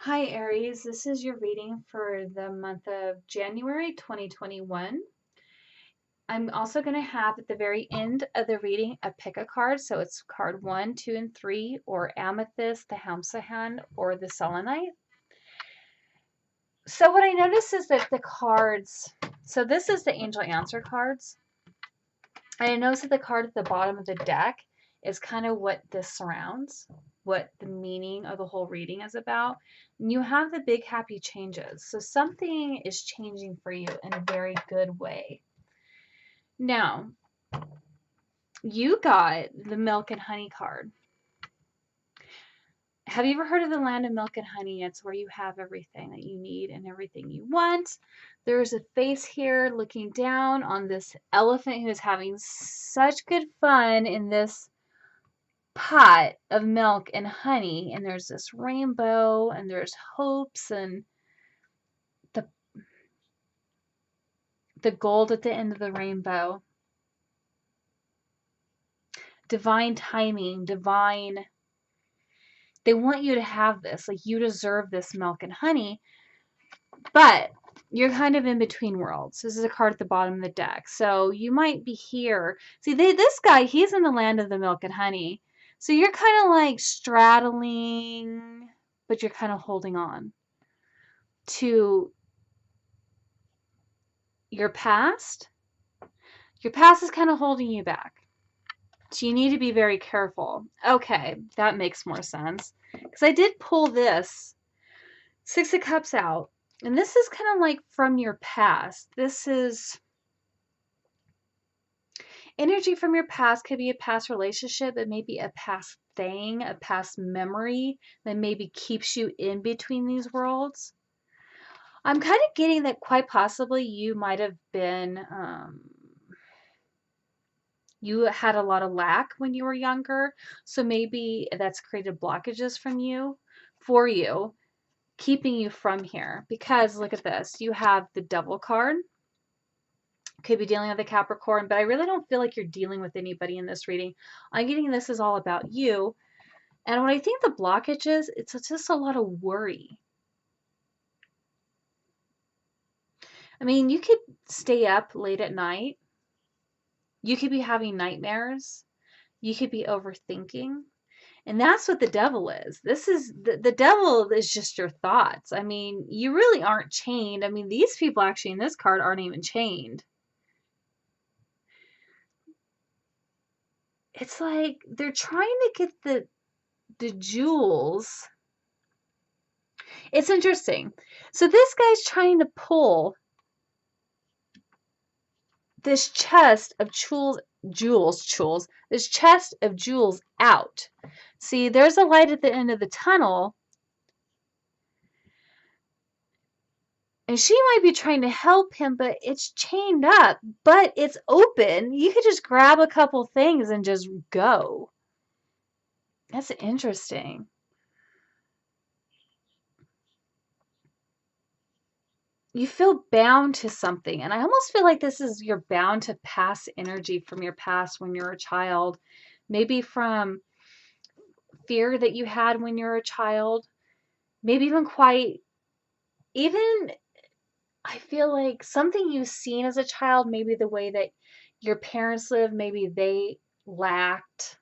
Hi Aries, this is your reading for the month of January 2021. I'm also going to have at the very end of the reading a pick a card. So it's card 1, 2, and 3, or Amethyst, the Hamsahan, or the Selenite. So what I notice is that the cards, so this is the Angel Answer cards. And I notice that the card at the bottom of the deck is kind of what this surrounds, what the meaning of the whole reading is about. And you have the big happy changes. So something is changing for you in a very good way. Now, you got the milk and honey card. Have you ever heard of the land of milk and honey? It's where you have everything that you need and everything you want. There's a face here looking down on this elephant who is having such good fun in this pot of milk and honey, and there's this rainbow and there's hopes and the gold at the end of the rainbow. Divine timing, divine. They want you to have this, like you deserve this milk and honey, but you're kind of in between worlds. This is a card at the bottom of the deck. So you might be here. See, this guy, he's in the land of the milk and honey. So you're kind of like straddling, but you're kind of holding on to your past. Your past is kind of holding you back. So you need to be very careful. Okay, that makes more sense. Because I did pull this Six of Cups out. And this is kind of like from your past. This is energy from your past. Could be a past relationship. It may be a past thing, a past memory that maybe keeps you in between these worlds. I'm kind of getting that quite possibly you might have been, you had a lot of lack when you were younger. So maybe that's created blockages for you, keeping you from here. Because look at this. You have the Devil card. Could be dealing with a Capricorn, but I really don't feel like you're dealing with anybody in this reading. I'm getting this is all about you. And what I think the blockage is, it's just a lot of worry. I mean, you could stay up late at night. You could be having nightmares. You could be overthinking. And that's what the devil is. This is the devil is just your thoughts. I mean, you really aren't chained. I mean, these people actually in this card aren't even chained. It's like they're trying to get the jewels. It's interesting. So this guy's trying to pull this chest of this chest of jewels out. See, there's a light at the end of the tunnel. And she might be trying to help him, but it's chained up, but it's open. You could just grab a couple things and just go. That's interesting. You feel bound to something. And I almost feel like this is you're bound to past energy from your past when you're a child. Maybe from fear that you had when you were a child. Maybe even I feel like something you've seen as a child, maybe the way that your parents lived, maybe they lacked.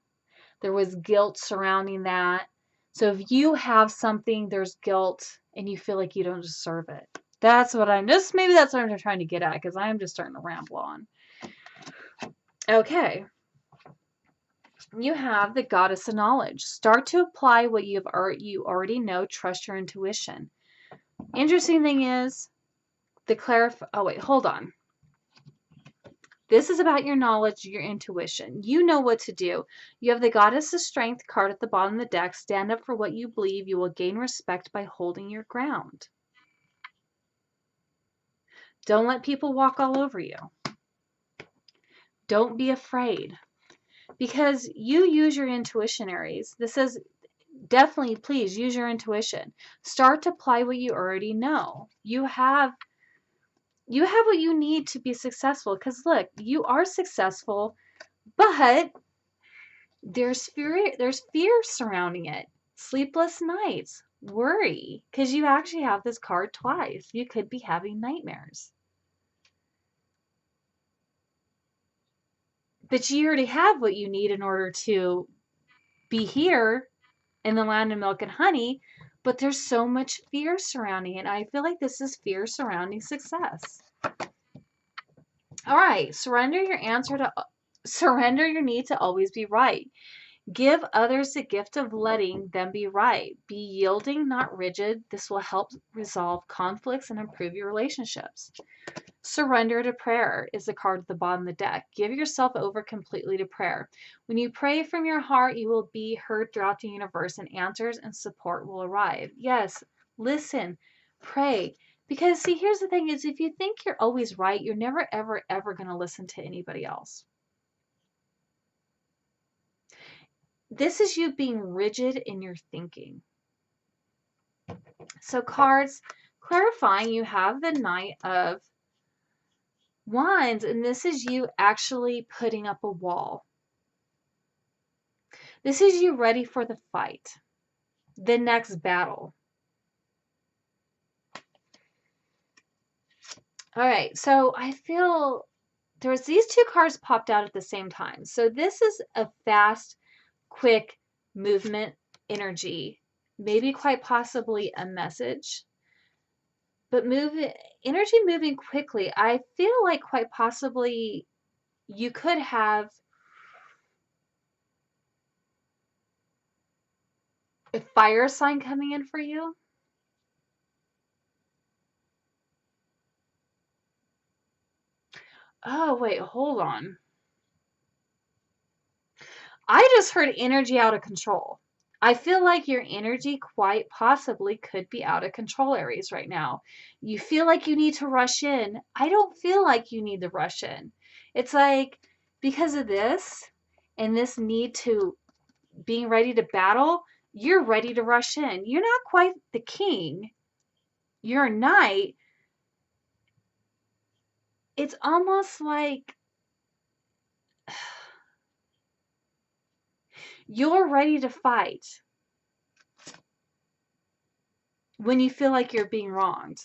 There was guilt surrounding that. So if you have something, there's guilt and you feel like you don't deserve it. Maybe that's what I'm trying to get at, because I am just starting to ramble on. Okay. You have the Goddess of Knowledge. Start to apply what you already know. Trust your intuition. Interesting thing is, oh wait, hold on. This is about your knowledge, your intuition. You know what to do. You have the Goddess of Strength card at the bottom of the deck. Stand up for what you believe. You will gain respect by holding your ground. Don't let people walk all over you. Don't be afraid. Because you use your intuition, Aries. This is definitely, please use your intuition. Start to apply what you already know. You have what you need to be successful. Because look, you are successful, but there's fear surrounding it. Sleepless nights, worry, because you actually have this card twice. You could be having nightmares. But you already have what you need in order to be here in the land of milk and honey, but there's so much fear surrounding it. I feel like this is fear surrounding success. All right, surrender your need to always be right. Give others the gift of letting them be right. Be yielding, not rigid. This will help resolve conflicts and improve your relationships. Surrender to prayer is the card at the bottom of the deck. Give yourself over completely to prayer. When you pray from your heart, you will be heard throughout the universe, and answers and support will arrive. Yes, listen, pray. Because see, here's the thing is if you think you're always right, you're never, ever, ever going to listen to anybody else. This is you being rigid in your thinking. So cards clarifying, you have the Knight of Wands, and this is you actually putting up a wall. This is you ready for the fight, the next battle. All right, so I feel there's these two cards popped out at the same time. So this is a fast, quick movement energy, maybe quite possibly a message. But energy moving quickly. I feel like quite possibly you could have a fire sign coming in for you. Oh, wait, hold on. I just heard energy out of control. I feel like your energy quite possibly could be out of control, Aries, right now. You feel like you need to rush in. I don't feel like you need to rush in. It's like because of this and this need to being ready to battle, you're ready to rush in. You're not quite the king. You're a knight. It's almost like you're ready to fight when you feel like you're being wronged.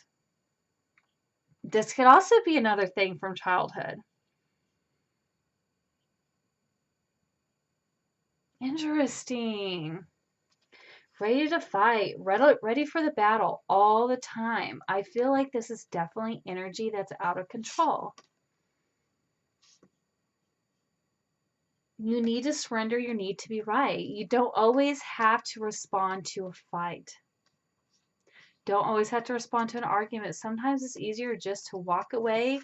This could also be another thing from childhood. Interesting. Ready to fight, ready for the battle all the time. I feel like this is definitely energy that's out of control. You need to surrender your need to be right. You don't always have to respond to a fight. Don't always have to respond to an argument. Sometimes it's easier just to walk away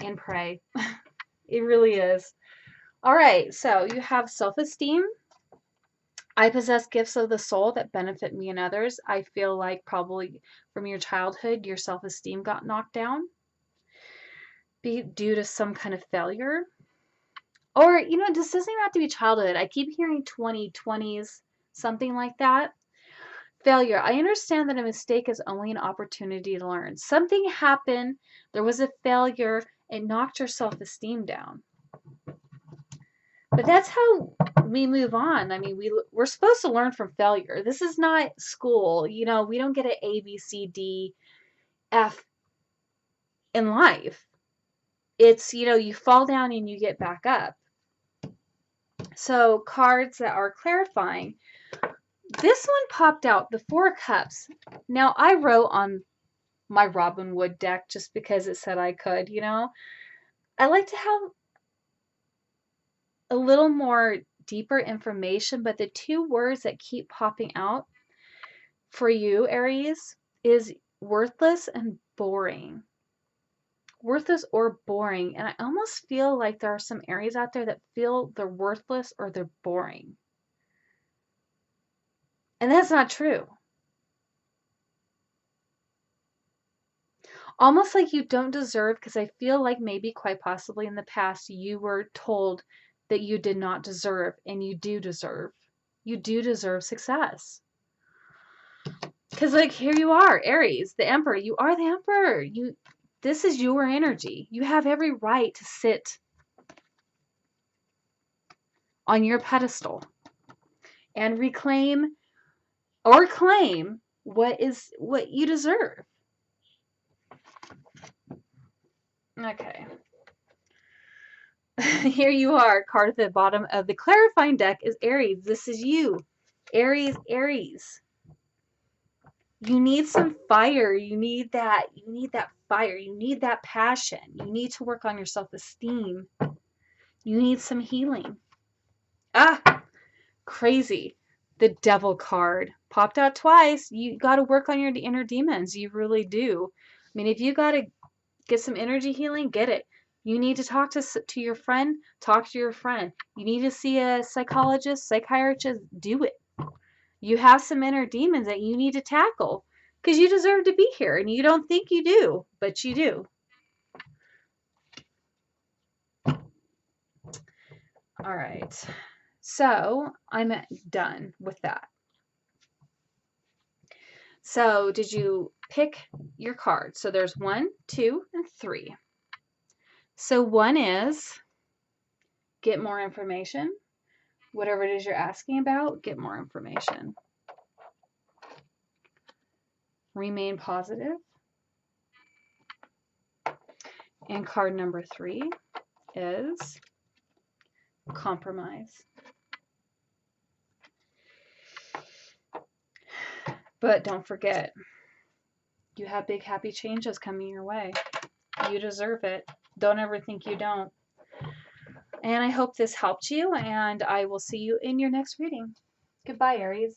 and pray. It really is. All right, so you have self-esteem. I possess gifts of the soul that benefit me and others. I feel like probably from your childhood, your self-esteem got knocked down due to some kind of failure. Or, this doesn't even have to be childhood. I keep hearing 20s, something like that. Failure. I understand that a mistake is only an opportunity to learn. Something happened, there was a failure, it knocked your self-esteem down. But that's how we move on. I mean, we're supposed to learn from failure. This is not school. We don't get an A, B, C, D, F in life. It's, you fall down and you get back up. So cards that are clarifying. This one popped out, the Four of Cups. Now, I wrote on my Robin Wood deck just because it said I could, I like to have a little more deeper information, but the two words that keep popping out for you, Aries, is worthless and boring. Worthless or boring. And I almost feel like there are some Aries out there that feel they're worthless or they're boring. And that's not true. Almost like you don't deserve, because I feel like maybe quite possibly in the past you were told that you did not deserve, and you do deserve. You do deserve success. Because like here you are, Aries, the Emperor. You are the Emperor. This is your energy. You have every right to sit on your pedestal and reclaim or claim what you deserve. Okay. Here you are. Card at the bottom of the clarifying deck is Aries. This is you. Aries, Aries. You need some fire. You need that fire. You need that passion. You need to work on your self-esteem. You need some healing. Ah, crazy. The Devil card popped out twice. You got to work on your inner demons. You really do. I mean, if you got to get some energy healing, get it. You need to talk to your friend, talk to your friend. You need to see a psychologist, psychiatrist, do it. You have some inner demons that you need to tackle because you deserve to be here and you don't think you do, but you do. All right. So I'm done with that. So did you pick your card? So there's 1, 2, and 3. So 1 is get more information. Whatever it is you're asking about, get more information. Remain positive. And card number 3 is compromise. But don't forget, you have big happy changes coming your way. You deserve it. Don't ever think you don't. And I hope this helped you, and I will see you in your next reading. Goodbye, Aries.